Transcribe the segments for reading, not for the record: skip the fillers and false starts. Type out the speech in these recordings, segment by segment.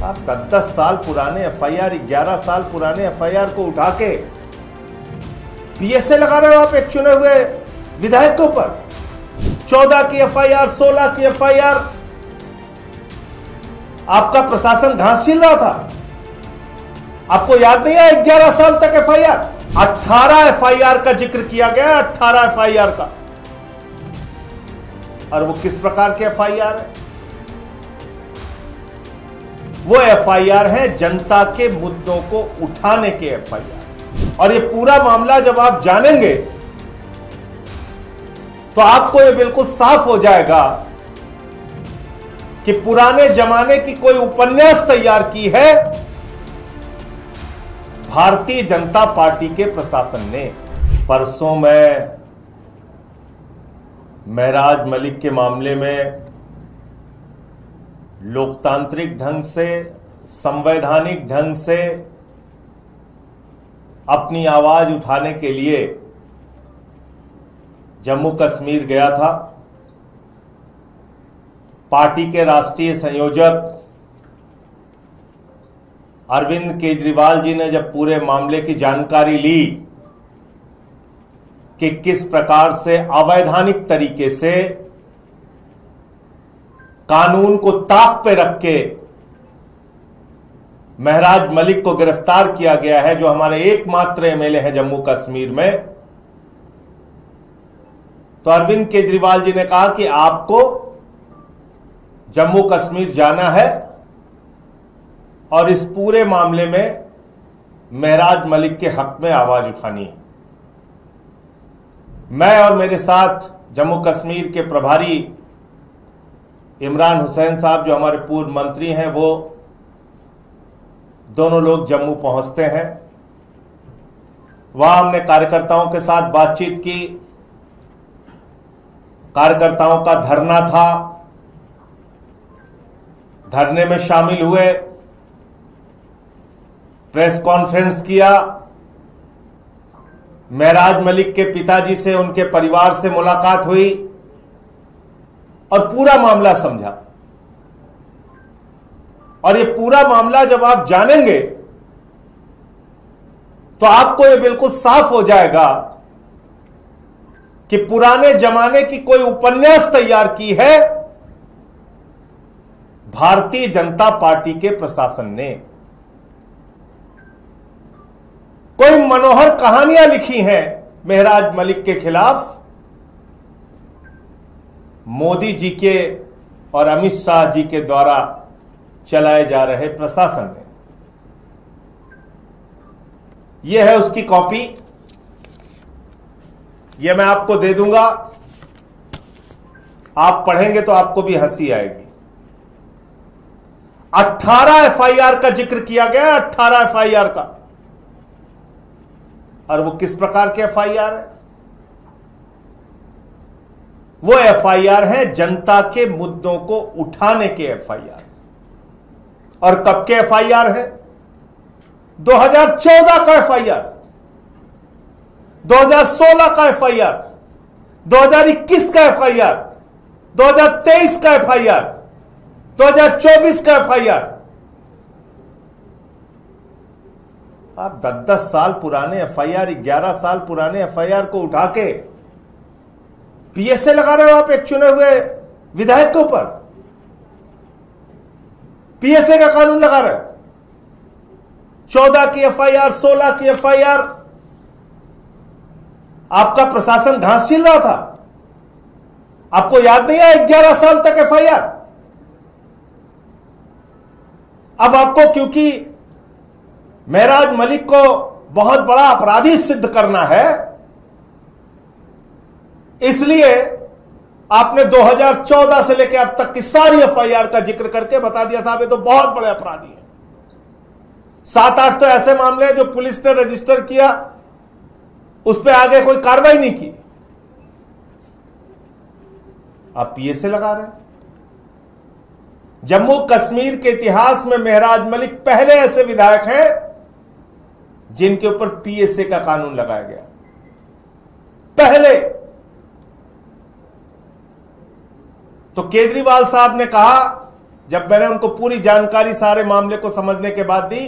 आप 10-10 साल पुराने एफआईआर, 11 साल पुराने एफआईआर को उठा के पीएसए लगा रहे हो आप एक चुने हुए विधायक के ऊपर। 14 की एफआईआर, 16 की एफआईआर। आपका प्रशासन घास छील रहा था। आपको याद नहीं है 11 साल तक एफआईआर, 18 एफआईआर का जिक्र किया गया, 18 एफआईआर का। और वो किस प्रकार के एफआईआर है? वो एफआईआर है जनता के मुद्दों को उठाने के एफआईआर। और ये पूरा मामला जब आप जानेंगे तो आपको ये बिल्कुल साफ हो जाएगा कि पुराने जमाने की कोई उपन्यास तैयार की है भारतीय जनता पार्टी के प्रशासन ने। परसों में महराज मलिक के मामले में लोकतांत्रिक ढंग से, संवैधानिक ढंग से अपनी आवाज उठाने के लिए जम्मू कश्मीर गया था। पार्टी के राष्ट्रीय संयोजक अरविंद केजरीवाल जी ने जब पूरे मामले की जानकारी ली कि किस प्रकार से अवैधानिक तरीके से कानून को ताक पे रख के महराज मलिक को गिरफ्तार किया गया है, जो हमारे एकमात्र एमएलए हैं जम्मू कश्मीर में, तो अरविंद केजरीवाल जी ने कहा कि आपको जम्मू कश्मीर जाना है और इस पूरे मामले में महराज मलिक के हक में आवाज उठानी है। मैं और मेरे साथ जम्मू कश्मीर के प्रभारी इमरान हुसैन साहब, जो हमारे पूर्व मंत्री हैं, वो दोनों लोग जम्मू पहुंचते हैं। वहां हमने कार्यकर्ताओं के साथ बातचीत की। कार्यकर्ताओं का धरना था, धरने में शामिल हुए, प्रेस कॉन्फ्रेंस किया, महराज मलिक के पिताजी से, उनके परिवार से मुलाकात हुई और पूरा मामला समझा। और ये पूरा मामला जब आप जानेंगे तो आपको ये बिल्कुल साफ हो जाएगा कि पुराने जमाने की कोई उपन्यास तैयार की है भारतीय जनता पार्टी के प्रशासन ने। कोई मनोहर कहानियां लिखी हैं महराज मलिक के खिलाफ मोदी जी के और अमित शाह जी के द्वारा चलाए जा रहे प्रशासन ने। यह है उसकी कॉपी, यह मैं आपको दे दूंगा। आप पढ़ेंगे तो आपको भी हंसी आएगी। 18 एफआईआर का जिक्र किया गया, 18 एफआईआर का। और वो किस प्रकार के एफआईआर है? वो एफआईआर है जनता के मुद्दों को उठाने के एफआईआर। और कब के एफआईआर है? 2014 का एफआईआर, 2016 का एफआईआर, 2021 का एफआईआर, 2023 का एफआईआर, 2024 का एफआईआर। आप 10-10 साल पुराने एफआईआर, 11 साल पुराने एफआईआर को उठा के पीएसए लगा रहे हो आप एक चुने हुए विधायक के ऊपर। पीएसए का कानून लगा रहे हो। 14 की एफआईआर, 16 की एफआईआर। आपका प्रशासन घास छील रहा था। आपको याद नहीं है 11 साल तक एफआईआर। अब आपको क्योंकि महराज मलिक को बहुत बड़ा अपराधी सिद्ध करना है, इसलिए आपने 2014 से लेकर अब तक की सारी एफआईआर का जिक्र करके बता दिया साहब ये तो बहुत बड़े अपराधी हैं। 7-8 तो ऐसे मामले हैं जो पुलिस ने रजिस्टर किया, उस पर आगे कोई कार्रवाई नहीं की। आप पीएसए लगा रहे हैं। जम्मू कश्मीर के इतिहास में महराज मलिक पहले ऐसे विधायक हैं जिनके ऊपर पीएसए का कानून लगाया गया। पहले तो केजरीवाल साहब ने कहा जब मैंने उनको पूरी जानकारी सारे मामले को समझने के बाद दी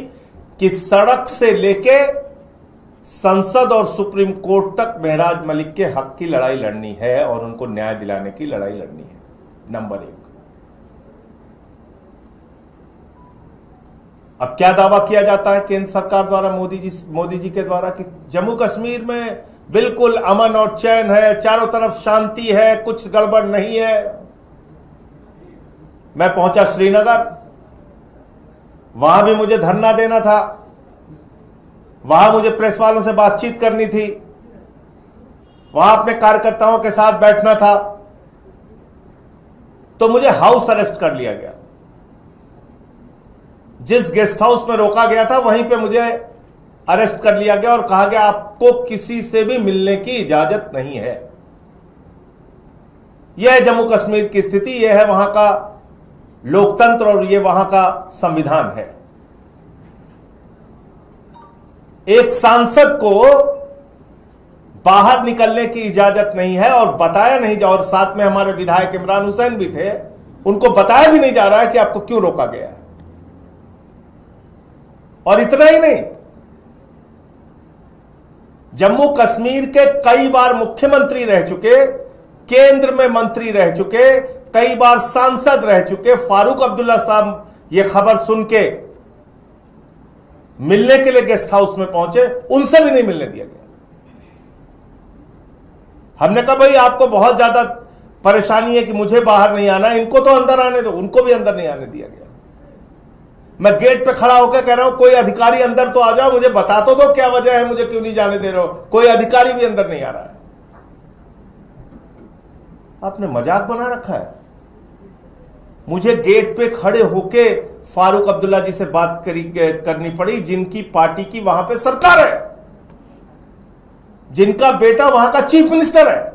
कि सड़क से लेके संसद और सुप्रीम कोर्ट तक महराज मलिक के हक की लड़ाई लड़नी है और उनको न्याय दिलाने की लड़ाई लड़नी है, नंबर 1। अब क्या दावा किया जाता है केंद्र सरकार द्वारा, मोदी जी के द्वारा, कि जम्मू कश्मीर में बिल्कुल अमन और चैन है, चारों तरफ शांति है, कुछ गड़बड़ नहीं है। मैं पहुंचा श्रीनगर, वहां भी मुझे धरना देना था, वहां मुझे प्रेस वालों से बातचीत करनी थी, वहां अपने कार्यकर्ताओं के साथ बैठना था, तो मुझे हाउस अरेस्ट कर लिया गया। जिस गेस्ट हाउस में रोका गया था वहीं पे मुझे अरेस्ट कर लिया गया और कहा गया आपको किसी से भी मिलने की इजाजत नहीं है। यह है जम्मू कश्मीर की स्थिति, यह है वहां का लोकतंत्र और यह वहां का संविधान है। एक सांसद को बाहर निकलने की इजाजत नहीं है और बताया नहीं जा, और साथ में हमारे विधायक इमरान हुसैन भी थे, उनको बताया भी नहीं जा रहा है कि आपको क्यों रोका गया है। और इतना ही नहीं, जम्मू कश्मीर के कई बार मुख्यमंत्री रह चुके, केंद्र में मंत्री रह चुके, कई बार सांसद रह चुके फारूक अब्दुल्ला साहब यह खबर सुन के मिलने के लिए गेस्ट हाउस में पहुंचे, उनसे भी नहीं मिलने दिया गया। हमने कहा भाई आपको बहुत ज्यादा परेशानी है कि मुझे बाहर नहीं आना, इनको तो अंदर आने दो, उनको भी अंदर नहीं आने दिया गया। मैं गेट पे खड़ा होकर कह रहा हूं कोई अधिकारी अंदर तो आ जाओ, मुझे बता तो दो क्या वजह है, मुझे क्यों नहीं जाने दे रहे हो। कोई अधिकारी भी अंदर नहीं आ रहा है। आपने मजाक बना रखा है। मुझे गेट पे खड़े होके फारूक अब्दुल्ला जी से बात करनी पड़ी, जिनकी पार्टी की वहां पे सरकार है, जिनका बेटा वहां का चीफ मिनिस्टर है।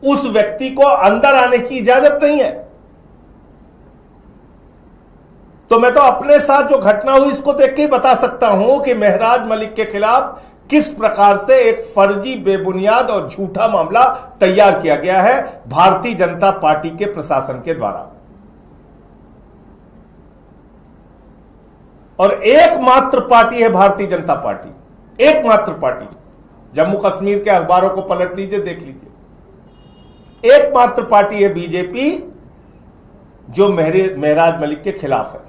उस व्यक्ति को अंदर आने की इजाजत नहीं है। तो मैं तो अपने साथ जो घटना हुई इसको देख के ही बता सकता हूं कि महराज मलिक के खिलाफ किस प्रकार से एक फर्जी, बेबुनियाद और झूठा मामला तैयार किया गया है भारतीय जनता पार्टी के प्रशासन के द्वारा। और एकमात्र पार्टी है भारतीय जनता पार्टी, एकमात्र पार्टी। जम्मू कश्मीर के अखबारों को पलट लीजिए, देख लीजिए, एकमात्र पार्टी है बीजेपी जो महराज मलिक के खिलाफ है।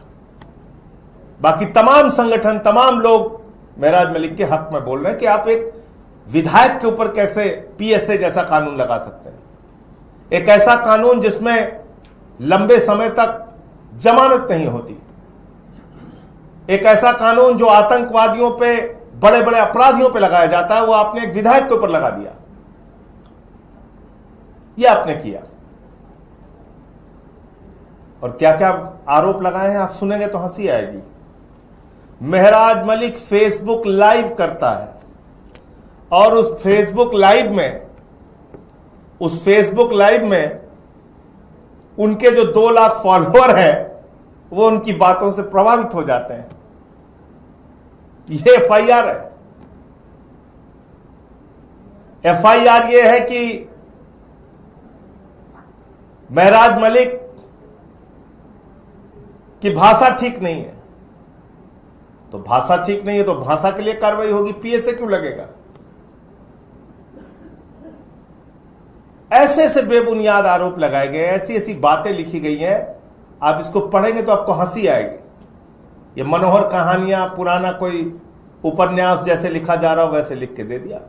बाकी तमाम संगठन, तमाम लोग महराज मलिक के हक में बोल रहे हैं कि आप एक विधायक के ऊपर कैसे पीएसए जैसा कानून लगा सकते हैं, एक ऐसा कानून जिसमें लंबे समय तक जमानत नहीं होती, एक ऐसा कानून जो आतंकवादियों पे, बड़े बड़े अपराधियों पे लगाया जाता है, वो आपने एक विधायक के ऊपर लगा दिया। यह आपने किया। और क्या क्या आरोप लगाए हैं आप सुनेंगे तो हंसी आएगी। महराज मलिक फेसबुक लाइव करता है और उस फेसबुक लाइव में उनके जो 2 लाख फॉलोअर हैं वो उनकी बातों से प्रभावित हो जाते हैं। ये एफआईआर है। एफआईआर ये है कि महराज मलिक की भाषा ठीक नहीं है। तो भाषा ठीक नहीं है तो भाषा के लिए कार्रवाई होगी, पीएसए क्यों लगेगा? ऐसे ऐसे बेबुनियाद आरोप लगाए गए, ऐसी ऐसी बातें लिखी गई हैं, आप इसको पढ़ेंगे तो आपको हंसी आएगी। ये मनोहर कहानियां, पुराना कोई उपन्यास जैसे लिखा जा रहा हो वैसे लिख के दे दिया।